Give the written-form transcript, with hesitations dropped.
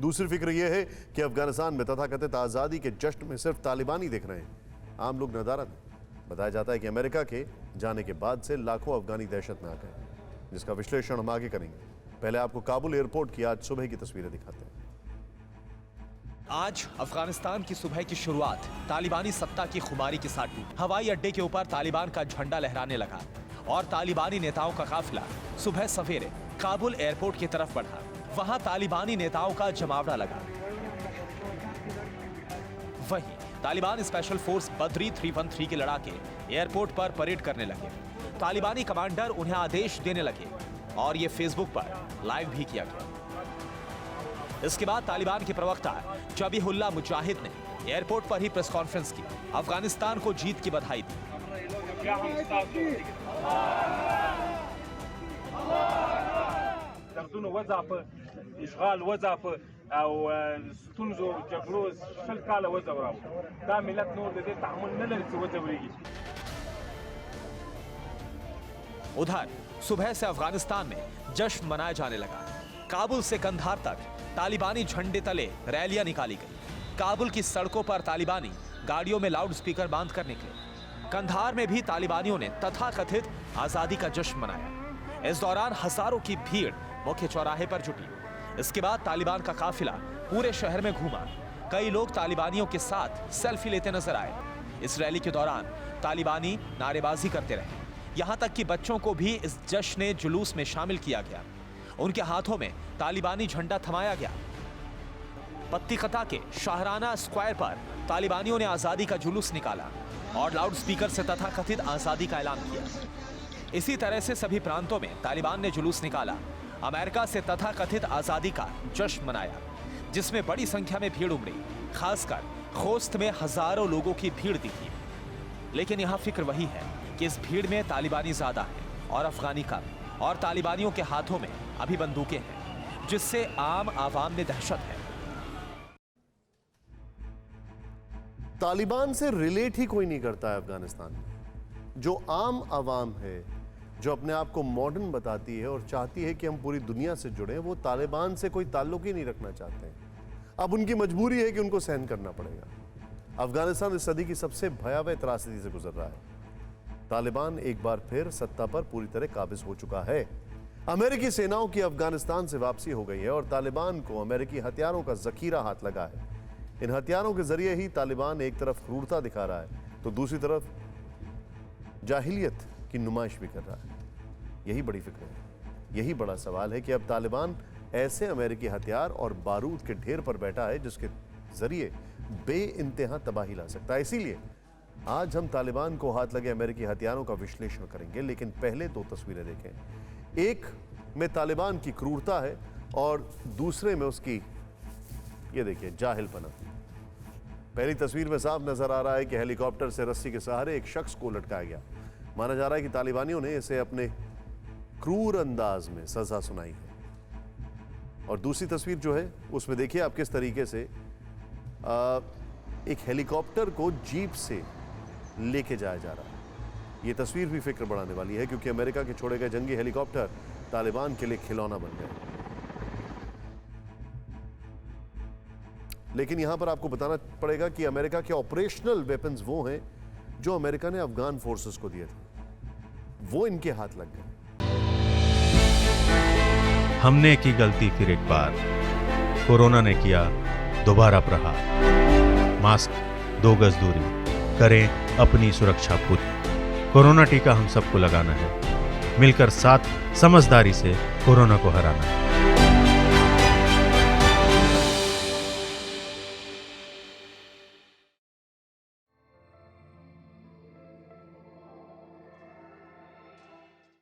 दूसरी फिक्र यह है कि अफगानिस्तान में तथाकथित आज़ादी के जश्न में सिर्फ तालिबान ही दिख रहे हैं, आम लोग नदारद हैं। बताया जाता है कि अमेरिका के जाने के बाद से लाखों अफगानी दहशत में आ गए, जिसका विश्लेषण हम आगे करेंगे। पहले आपको काबुल एयरपोर्ट की आज सुबह की तस्वीरें दिखाते हैं। आज अफगानिस्तान की सुबह की शुरुआत तालिबानी सत्ता की खुमारी के साथ हुई। हवाई अड्डे के ऊपर तालिबान का झंडा लहराने लगा और तालिबानी नेताओं का काफिला सुबह सवेरे काबुल एयरपोर्ट की तरफ बढ़ा। वहां तालिबानी नेताओं का जमावड़ा लगा। वहीं तालिबान स्पेशल फोर्स बद्री 313 के लड़ाके एयरपोर्ट पर परेड करने लगे। तालिबानी कमांडर उन्हें आदेश देने लगे और ये फेसबुक पर लाइव भी किया गया। इसके बाद तालिबान के प्रवक्ता जबीहुल्लाह मुजाहिद ने एयरपोर्ट पर ही प्रेस कॉन्फ्रेंस की, अफगानिस्तान को जीत की बधाई दी। उधर सुबह से अफगानिस्तान में जश्न मनाया जाने लगा। काबुल से कंधार तक तालिबानी झंडे तले रैलियां निकाली गई। काबुल की सड़कों पर तालिबानी गाड़ियों में लाउड स्पीकर बांध कर निकले। कंधार में भी तालिबानियों ने तथाकथित आजादी का जश्न मनाया। इस दौरान हजारों की भीड़ मुख्य चौराहे पर जुटी। इसके बाद तालिबान का काफिला पूरे शहर में घूमा। कई लोग तालिबानियों के साथ सेल्फी लेते नजर आए। इस रैली के दौरान तालिबानी नारेबाजी करते रहे। यहां तक कि बच्चों को भी इस जश्न जुलूस में शामिल किया गया। उनके हाथों में तालिबानी झंडा थमाया गया। पत्तिकता के शाहराना स्क्वायर पर तालिबानियों ने आजादी का जुलूस निकाला और लाउड स्पीकर से तथाकथित आजादी का ऐलान किया। इसी तरह से सभी प्रांतों में तालिबान ने जुलूस निकाला। अमेरिका से तथाकथित आजादी का जश्न मनाया, जिसमें बड़ी संख्या में भीड़ उमड़ी। खासकर खोस्त में हजारों लोगों की भीड़ दिखी। लेकिन यहाँ फिक्र वही है कि इस भीड़ में तालिबानी ज्यादा है और अफगानी कम, और तालिबानियों के हाथों में अभी बंदूकें हैं, जिससे आम आवाम में दहशत है। तालिबान से रिलेट ही कोई नहीं करता है अफगानिस्तान में। जो आम आवाम है, जो अपने आप को मॉडर्न बताती है और चाहती है कि हम पूरी दुनिया से जुड़े, वो तालिबान से कोई ताल्लुक ही नहीं रखना चाहते हैं। अब उनकी मजबूरी है कि उनको सहन करना पड़ेगा। अफगानिस्तान इस सदी की सबसे भयावह त्रासदी से गुजर रहा है। तालिबान एक बार फिर सत्ता पर पूरी तरह काबिज हो चुका है। अमेरिकी सेनाओं की अफगानिस्तान से वापसी हो गई है और तालिबान को अमेरिकी हथियारों का जखीरा हाथ लगा है। इन हथियारों के जरिए ही तालिबान एक तरफ क्रूरता दिखा रहा है तो दूसरी तरफ जाहिलियत की नुमाइश भी कर रहा है। यही बड़ी फिक्र है। यही बड़ा सवाल है कि अब तालिबान ऐसे अमेरिकी हथियार और बारूद के ढेर पर बैठा है जिसके जरिए बेइंतहा तबाही ला सकता है। इसीलिए आज हम तालिबान को हाथ लगे अमेरिकी हथियारों का विश्लेषण करेंगे, लेकिन पहले दो तस्वीरें देखें। एक में तालिबान की क्रूरता है और दूसरे में उसकी, ये देखिए, जाहिलपना। पहली तस्वीर में साफ नजर आ रहा है कि हेलीकॉप्टर से रस्सी के सहारे एक शख्स को लटकाया गया। माना जा रहा है कि तालिबानियों ने इसे अपने क्रूर अंदाज में सजा सुनाई है। और दूसरी तस्वीर जो है उसमें देखिए आप किस तरीके से एक हेलीकॉप्टर को जीप से लेके जाया जा रहा है। यह तस्वीर भी फिक्र बढ़ाने वाली है क्योंकि अमेरिका के छोड़े गए जंगी हेलीकॉप्टर तालिबान के लिए खिलौना बन गए। लेकिन यहां पर आपको बताना पड़ेगा कि अमेरिका के ऑपरेशनल वेपन्स वो हैं जो अमेरिका ने अफगान फोर्सेस को दिए थे, वो इनके हाथ लग गए। हमने की गलती फिर एक बार, कोरोना ने किया दोबारा प्रहार। मास्क, 2 गज दूरी, करें अपनी सुरक्षा पूरी। कोरोना टीका हम सबको लगाना है, मिलकर साथ समझदारी से कोरोना को हराना है।